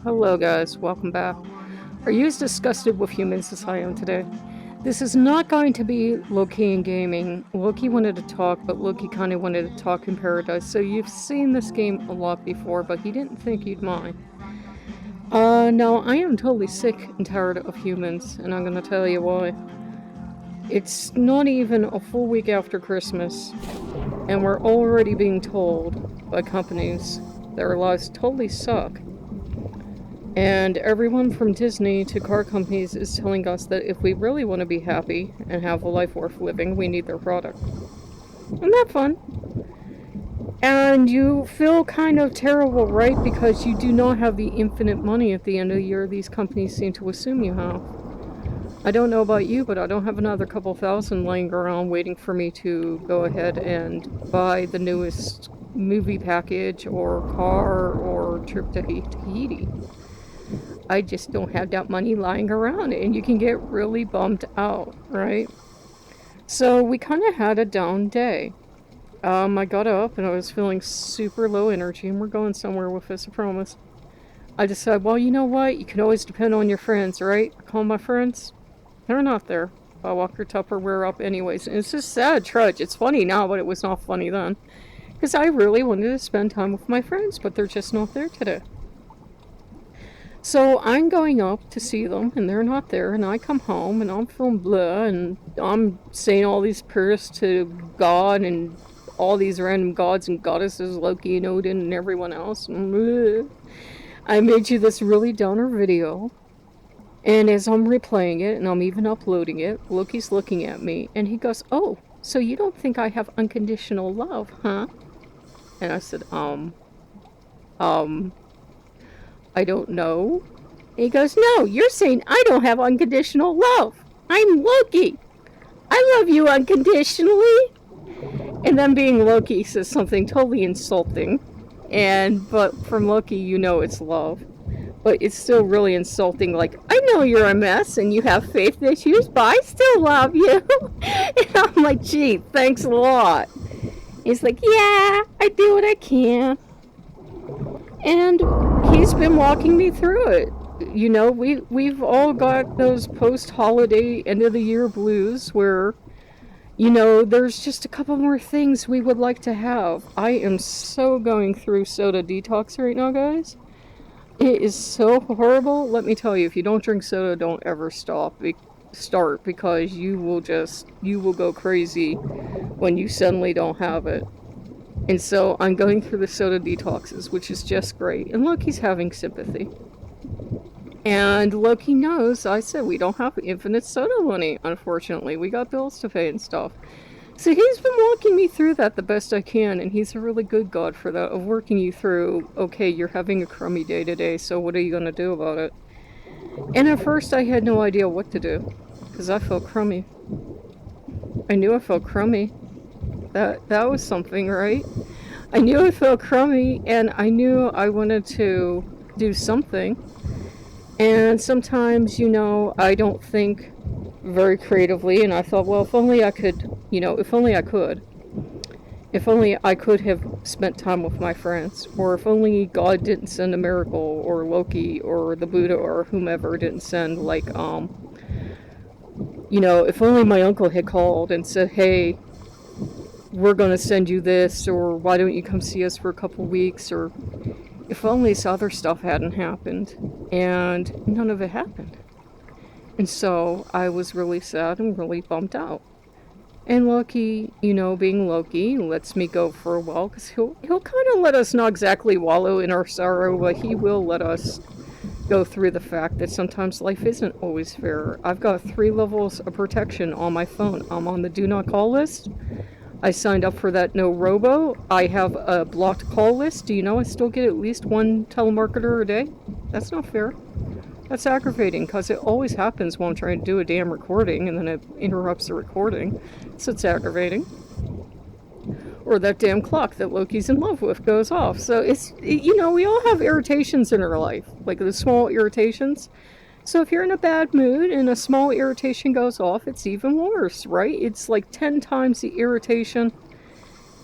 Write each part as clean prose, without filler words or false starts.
Hello guys, welcome back. Are you as disgusted with humans as I am today? This is not going to be Lokean gaming. Loki wanted to talk, but Loki kind of wanted to talk in Paradise, so you've seen this game a lot before, but he didn't think you'd mind. No, I am totally sick and tired of humans, and I'm gonna tell you why. It's not even a full week after Christmas, and we're already being told by companies that our lives totally suck. And everyone from Disney to car companies is telling us that if we really want to be happy and have a life worth living, we need their product. Isn't that fun? And you feel kind of terrible, right? Because you do not have the infinite money at the end of the year these companies seem to assume you have. I don't know about you, but I don't have another couple thousand laying around waiting for me to go ahead and buy the newest movie package or car or trip to Tahiti. I just don't have that money lying around, and you can get really bummed out, right? So we kind of had a down day. I got up and I was feeling super low energy, and we're going somewhere with this, I promise. I decided, well, you know what? You can always depend on your friends, right? I call my friends. They're not there. I walk your Tupperware up anyways. And it's just sad trudge. It's funny now, but it was not funny then. Because I really wanted to spend time with my friends, but they're just not there today. So I'm going up to see them, and they're not there, and I come home, and I'm feeling blah, and I'm saying all these prayers to God, and all these random gods and goddesses, Loki and Odin, and everyone else. And I made you this really downer video, and as I'm replaying it, and I'm even uploading it, Loki's looking at me, and he goes, "Oh, so you don't think I have unconditional love, huh?" And I said, I don't know. And he goes, "No, you're saying I don't have unconditional love. I'm Loki. I love you unconditionally." And then being Loki says something totally insulting. But from Loki, you know it's love. But it's still really insulting, like, "I know you're a mess and you have faith issues, but I still love you." And I'm like, "Gee, thanks a lot." He's like, "Yeah, I do what I can." And he's been walking me through it. You know, we've all got those post-holiday end-of-the-year blues where, you know, there's just a couple more things we would like to have. I am so going through soda detox right now, guys. It is so horrible. Let me tell you, if you don't drink soda, don't ever start, because you will go crazy when you suddenly don't have it. And so I'm going through the soda detoxes, which is just great. And Loki's having sympathy. And Loki knows, I said, we don't have infinite soda money, unfortunately. We got bills to pay and stuff. So he's been walking me through that the best I can, and he's a really good god for that, of working you through, okay, you're having a crummy day today, so what are you going to do about it? And at first I had no idea what to do, because I felt crummy. I knew I felt crummy. That was something, right? I knew I felt crummy, and I knew I wanted to do something. And sometimes, you know, I don't think very creatively, and I thought, well, if only I could, you know, if only I could. If only I could have spent time with my friends, or if only God didn't send a miracle, or Loki, or the Buddha, or whomever didn't send, like, you know, if only my uncle had called and said, "Hey, we're going to send you this," or "Why don't you come see us for a couple weeks," or if only this other stuff hadn't happened. And none of it happened. And so I was really sad and really bummed out. And Loki, you know, being Loki, lets me go for a while, because he'll kind of let us not exactly wallow in our sorrow, but he will let us go through the fact that sometimes life isn't always fair. I've got 3 levels of protection on my phone. I'm on the do not call list. I signed up for that no robo. I have a blocked call list. Do you know I still get at least 1 telemarketer a day? That's not fair. That's aggravating, because it always happens when I'm trying to do a damn recording and then it interrupts the recording. So it's aggravating. Or that damn clock that Loki's in love with goes off. So you know, we all have irritations in our life, like the small irritations. So if you're in a bad mood and a small irritation goes off, it's even worse, right? It's like 10 times the irritation,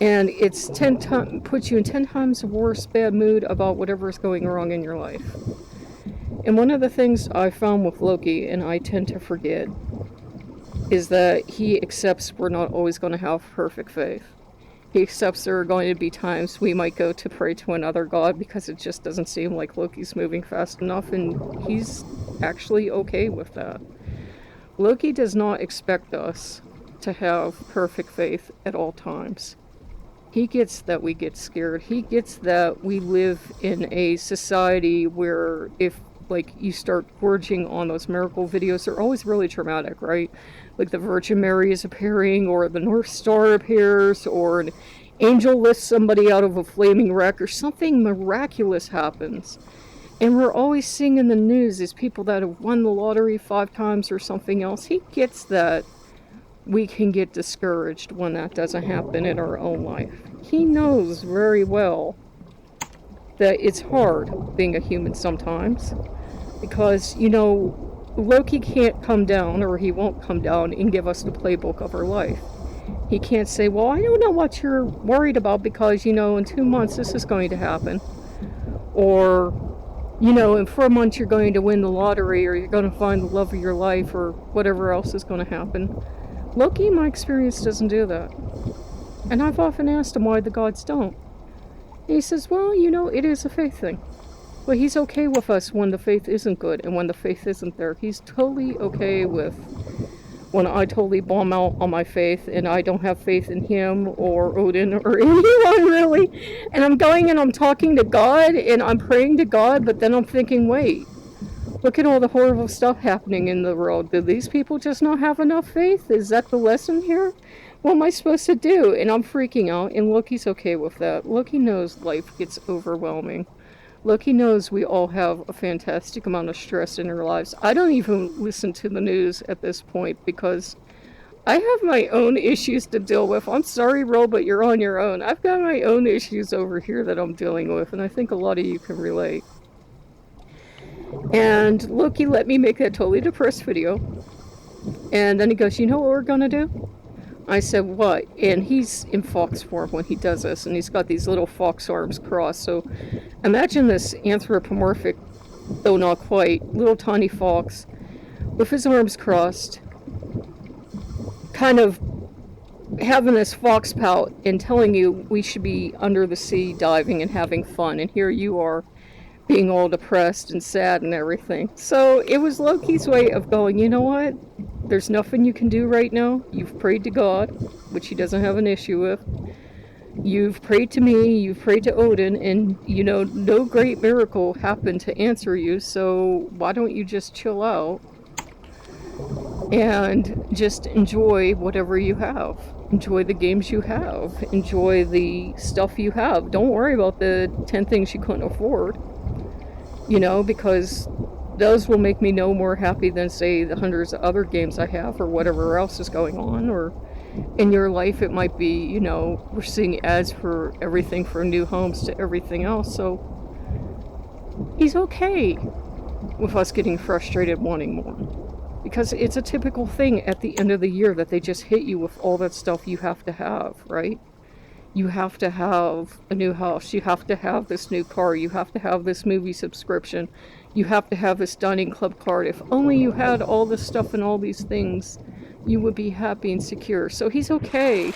and it's puts you in 10 times worse bad mood about whatever's going wrong in your life. And one of the things I found with Loki, and I tend to forget, is that he accepts we're not always going to have perfect faith. He accepts there are going to be times we might go to pray to another god because it just doesn't seem like Loki's moving fast enough, and he's actually okay with that. Loki does not expect us to have perfect faith at all times. He gets that we get scared. He gets that we live in a society where if like you start gorging on those miracle videos, they're always really traumatic, right? Like the Virgin Mary is appearing, or the North Star appears, or an angel lifts somebody out of a flaming wreck, or something miraculous happens. And we're always seeing in the news these people that have won the lottery 5 times or something else. He gets that we can get discouraged when that doesn't happen in our own life. He knows very well that it's hard being a human sometimes because, Loki can't come down, or he won't come down and give us the playbook of our life. He can't say, well, I don't know what you're worried about because, in 2 months this is going to happen. Or, in 4 months you're going to win the lottery, or you're going to find the love of your life, or whatever else is going to happen. Loki, in my experience, doesn't do that. And I've often asked him why the gods don't. And he says, well, it is a faith thing. But he's okay with us when the faith isn't good and when the faith isn't there. He's totally okay with when I totally bomb out on my faith and I don't have faith in him or Odin or anyone really. And I'm going and I'm talking to God and I'm praying to God, but then I'm thinking, wait, look at all the horrible stuff happening in the world. Do these people just not have enough faith? Is that the lesson here? What am I supposed to do? And I'm freaking out, and Loki's okay with that. Loki knows life gets overwhelming. Loki knows we all have a fantastic amount of stress in our lives. I don't even listen to the news at this point because I have my own issues to deal with. I'm sorry, Ro, but you're on your own. I've got my own issues over here that I'm dealing with, and I think a lot of you can relate. And Loki let me make that totally depressed video. And then he goes, you know what we're gonna do? I said, what? And he's in fox form when he does this, and he's got these little fox arms crossed. So imagine this anthropomorphic, though not quite, little tiny fox with his arms crossed, kind of having this fox pout and telling you we should be under the sea diving and having fun. And here you are being all depressed and sad and everything. So it was Loki's way of going, you know what? There's nothing you can do right now. You've prayed to God, which he doesn't have an issue with. You've prayed to me, you've prayed to Odin, and, no great miracle happened to answer you, so why don't you just chill out and just enjoy whatever you have. Enjoy the games you have. Enjoy the stuff you have. Don't worry about the 10 things you couldn't afford, because those will make me no more happy than, say, the hundreds of other games I have or whatever else is going on. Or in your life, it might be, we're seeing ads for everything from new homes to everything else. So he's okay with us getting frustrated wanting more. Because it's a typical thing at the end of the year that they just hit you with all that stuff you have to have, right? You have to have a new house. You have to have this new car. You have to have this movie subscription. You have to have this dining club card. If only you had all this stuff and all these things, you would be happy and secure. So he's okay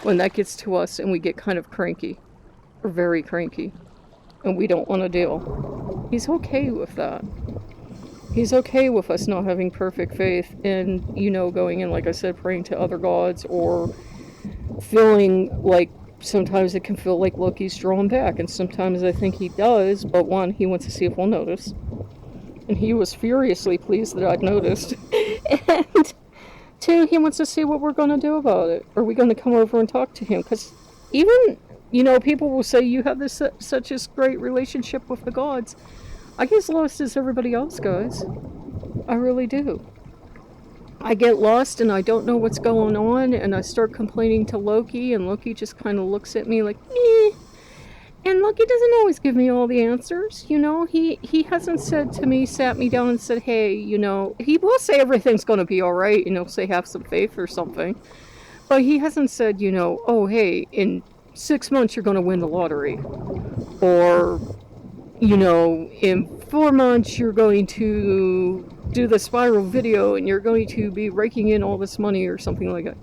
when that gets to us and we get kind of cranky, or very cranky, and we don't want to deal. He's okay with that. He's okay with us not having perfect faith and, going in, like I said, praying to other gods, or feeling like sometimes it can feel like Loki's drawn back, and sometimes I think he does, but one, he wants to see if we'll notice. And he was furiously pleased that I'd noticed. And two, he wants to see what we're going to do about it. Are we going to come over and talk to him? Because even, people will say, you have this such a great relationship with the gods. I get as lost as everybody else, guys. I really do. I get lost and I don't know what's going on, and I start complaining to Loki, and Loki just kind of looks at me like, meh. And Loki doesn't always give me all the answers, He hasn't sat me down and said, hey, he will say everything's going to be all right, and he'll say have some faith or something. But he hasn't said, oh, hey, in 6 months you're going to win the lottery. Or, in 4 months you're going to do the spiral video and you're going to be raking in all this money or something like that.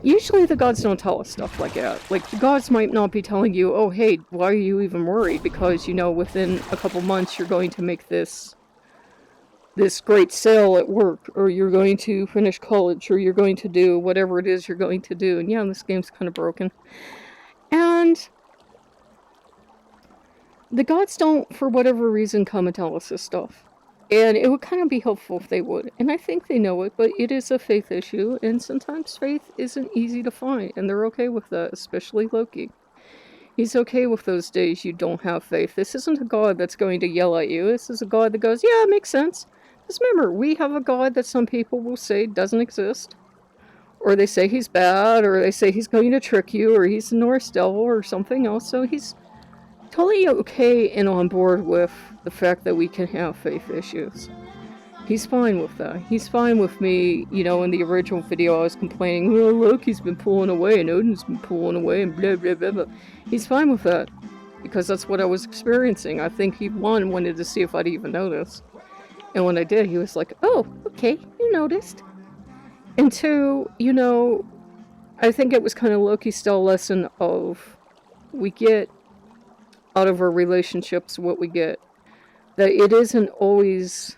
Usually the gods don't tell us stuff like that. Like, the gods might not be telling you, oh, hey, why are you even worried? Because, within a couple months you're going to make this great sale at work, or you're going to finish college, or you're going to do whatever it is you're going to do. And yeah, this game's kind of broken. And the gods don't, for whatever reason, come and tell us this stuff. And it would kind of be helpful if they would. And I think they know it, but it is a faith issue, and sometimes faith isn't easy to find, and they're okay with that, especially Loki. He's okay with those days you don't have faith. This isn't a god that's going to yell at you. This is a god that goes, yeah, it makes sense. Just remember, we have a god that some people will say doesn't exist. Or they say he's bad, or they say he's going to trick you, or he's a Norse devil, or something else. So he's totally okay and on board with the fact that we can have faith issues. He's fine with that. He's fine with me, in the original video I was complaining, oh, Loki's been pulling away and Odin's been pulling away and blah, blah, blah, blah. He's fine with that, because that's what I was experiencing. I think he, one, wanted to see if I'd even notice. And when I did, he was like, oh, okay, you noticed. And two, I think it was kind of Loki's style lesson of, we get out of our relationships what we get. That it isn't always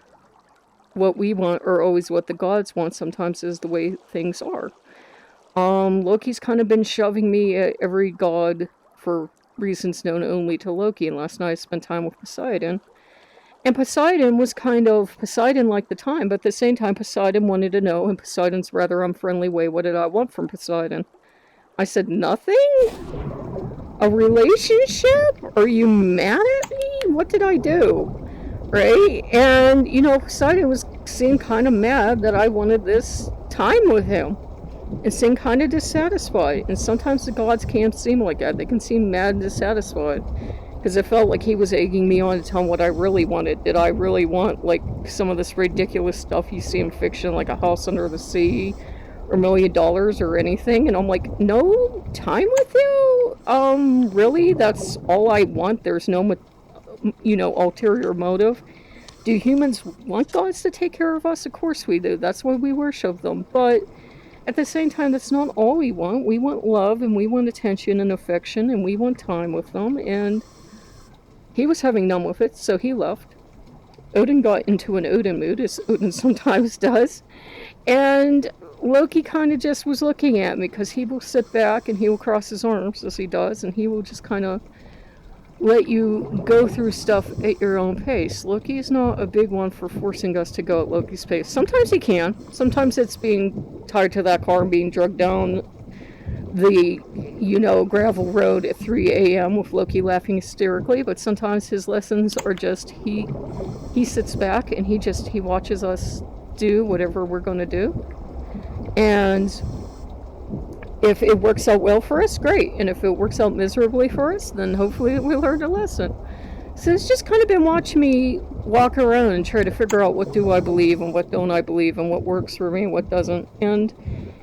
what we want or always what the gods want. Sometimes is the way things are. Loki's kind of been shoving me at every god for reasons known only to Loki. And last night I spent time with Poseidon. And Poseidon was kind of, Poseidon liked the time, but at the same time Poseidon wanted to know, in Poseidon's rather unfriendly way, what did I want from Poseidon? I said, nothing? A relationship? Are you mad at me? What did I do? Right? And, Poseidon seemed kind of mad that I wanted this time with him. And seemed kind of dissatisfied. And sometimes the gods can't seem like that. They can seem mad and dissatisfied. Because it felt like he was egging me on to tell him what I really wanted. Did I really want, like, some of this ridiculous stuff you see in fiction, like a house under the sea, or $1 million or anything? And I'm like, no time with you? Really? That's all I want? There's no, ulterior motive? Do humans want gods to take care of us? Of course we do. That's why we worship them. But at the same time, that's not all we want. We want love, and we want attention and affection, and we want time with them, and he was having none with it, so he left. Odin got into an Odin mood, as Odin sometimes does. And Loki kind of just was looking at me, because he will sit back and he will cross his arms, as he does, and he will just kind of let you go through stuff at your own pace. Loki is not a big one for forcing us to go at Loki's pace. Sometimes he can. Sometimes it's being tied to that car and being drugged down the, gravel road at 3 a.m. with Loki laughing hysterically, but sometimes his lessons are just, he sits back and he watches us do whatever we're going to do. And if it works out well for us, great. And if it works out miserably for us, then hopefully we learned a lesson. So it's just kind of been watching me walk around and try to figure out what do I believe and what don't I believe and what works for me and what doesn't. And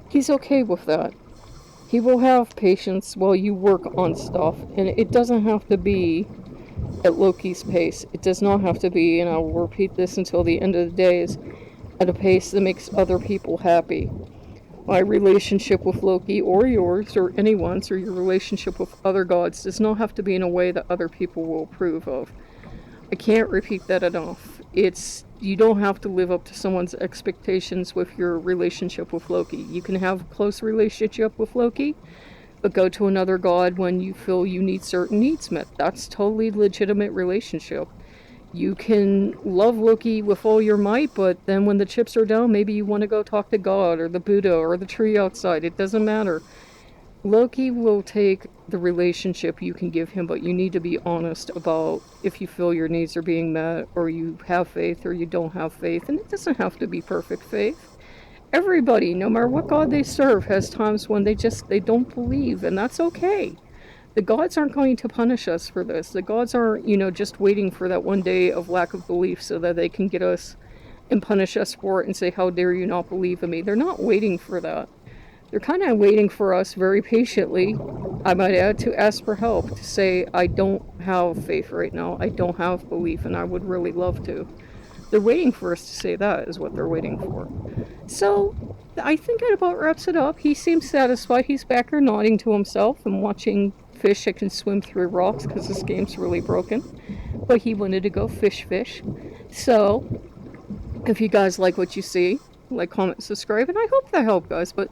he's okay with that. He will have patience while you work on stuff. And it doesn't have to be at Loki's pace. It does not have to be, and I will repeat this until the end of the days, at a pace that makes other people happy. My relationship with Loki, or yours, or anyone's, or your relationship with other gods does not have to be in a way that other people will approve of. I can't repeat that enough. You don't have to live up to someone's expectations with your relationship with Loki. You can have a close relationship with Loki, but go to another god when you feel you need certain needs met. That's totally legitimate relationship. You can love Loki with all your might, but then when the chips are down, maybe you want to go talk to God, or the Buddha, or the tree outside. It doesn't matter. Loki will take the relationship you can give him, but you need to be honest about if you feel your needs are being met, or you have faith, or you don't have faith. And it doesn't have to be perfect faith. Everybody, no matter what god they serve, has times when they don't believe, and that's okay. The gods aren't going to punish us for this. The gods aren't, just waiting for that one day of lack of belief so that they can get us and punish us for it and say, how dare you not believe in me. They're not waiting for that. they're kind of waiting for us very patiently, I might add, to ask for help, to say, I don't have faith right now, I don't have belief, and I would really love to. They're waiting for us to say that is what they're waiting for. So I think it about wraps it up. He seems satisfied. He's back there nodding to himself and watching fish that can swim through rocks because this game's really broken. But he wanted to go fish. So if you guys like what you see, like, comment, subscribe, and I hope that helped, guys. But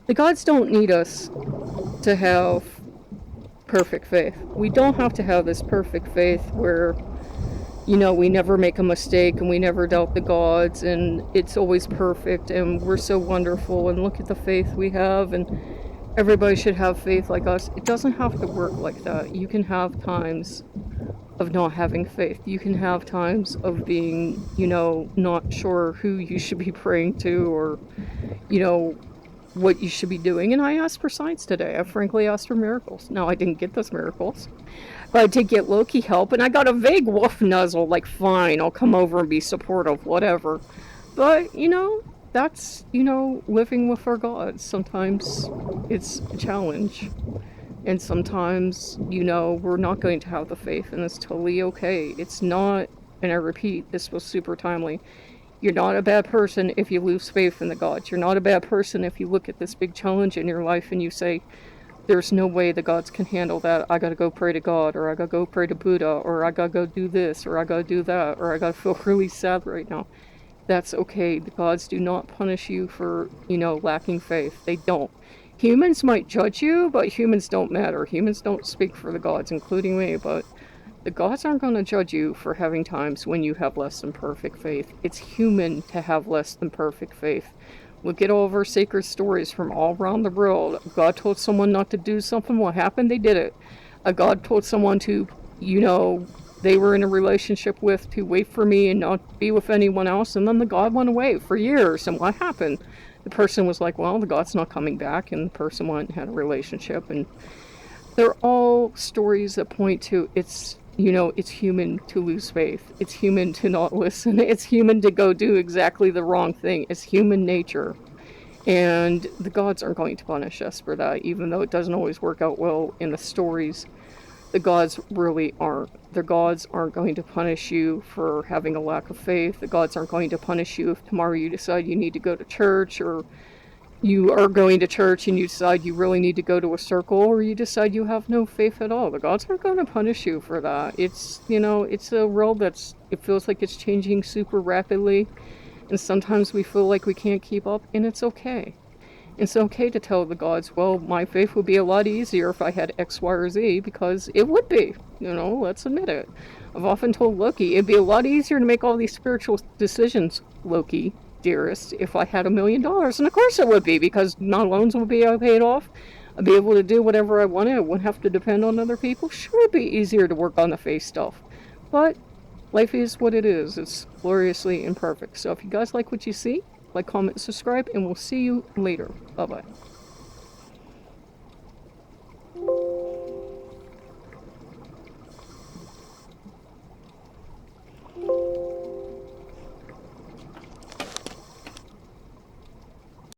the gods don't need us to have perfect faith. We don't have to have this perfect faith where, you know, we never make a mistake and we never doubt the gods and it's always perfect and we're so wonderful and look at the faith we have and everybody should have faith like us. It doesn't have to work like that. You can have times of not having faith. You can have times of being, you know, not sure who you should be praying to or, you know, what you should be doing. And I asked for signs today. I frankly asked for miracles. Now, I didn't get those miracles, but I did get Loki help, and I got a vague wolf nuzzle, like, fine, I'll come over and be supportive, whatever. But, you know, that's, you know, living with our gods. Sometimes it's a challenge. And sometimes, you know, we're not going to have the faith, and it's totally okay. It's not, and I repeat, this was super timely. You're not a bad person if you lose faith in the gods. You're not a bad person if you look at this big challenge in your life and you say, there's no way the gods can handle that. I gotta go pray to God, or I gotta go pray to Buddha, or I gotta go do this, or I gotta do that, or I gotta feel really sad right now. That's okay. The gods do not punish you for, you know, lacking faith. They don't. Humans might judge you, but humans don't matter. Humans don't speak for the gods, including me, but the gods aren't going to judge you for having times when you have less than perfect faith. It's human to have less than perfect faith. Look at all of our sacred stories from all around the world. God told someone not to do something. What happened? They did it. A God told someone to, you know, they were in a relationship with, to wait for me and not be with anyone else. And then the God went away for years. And what happened? The person was like, well, the God's not coming back. And the person went and had a relationship. And they're all stories that point to, it's, you know, it's human to lose faith. It's human to not listen. It's human to go do exactly the wrong thing. It's human nature. And the gods aren't going to punish us for that, even though it doesn't always work out well in the stories. The gods really aren't. The gods aren't going to punish you for having a lack of faith. The gods aren't going to punish you if tomorrow you decide you need to go to church, or you are going to church and you decide you really need to go to a circle, or you decide you have no faith at all. The gods aren't going to punish you for that. It's, you know, it's a world that's, it feels like it's changing super rapidly, and sometimes we feel like we can't keep up, and it's okay. It's okay to tell the gods, well, my faith would be a lot easier if I had X, Y, or Z, because it would be, you know, let's admit it. I've often told Loki, it'd be a lot easier to make all these spiritual decisions, Loki, dearest, if I had $1 million. And of course it would be, because my loans would be paid off. I'd be able to do whatever I wanted. I wouldn't have to depend on other people. Sure, it'd be easier to work on the faith stuff. But life is what it is. It's gloriously imperfect. So if you guys like what you see, like, comment, subscribe, and we'll see you later. Bye-bye.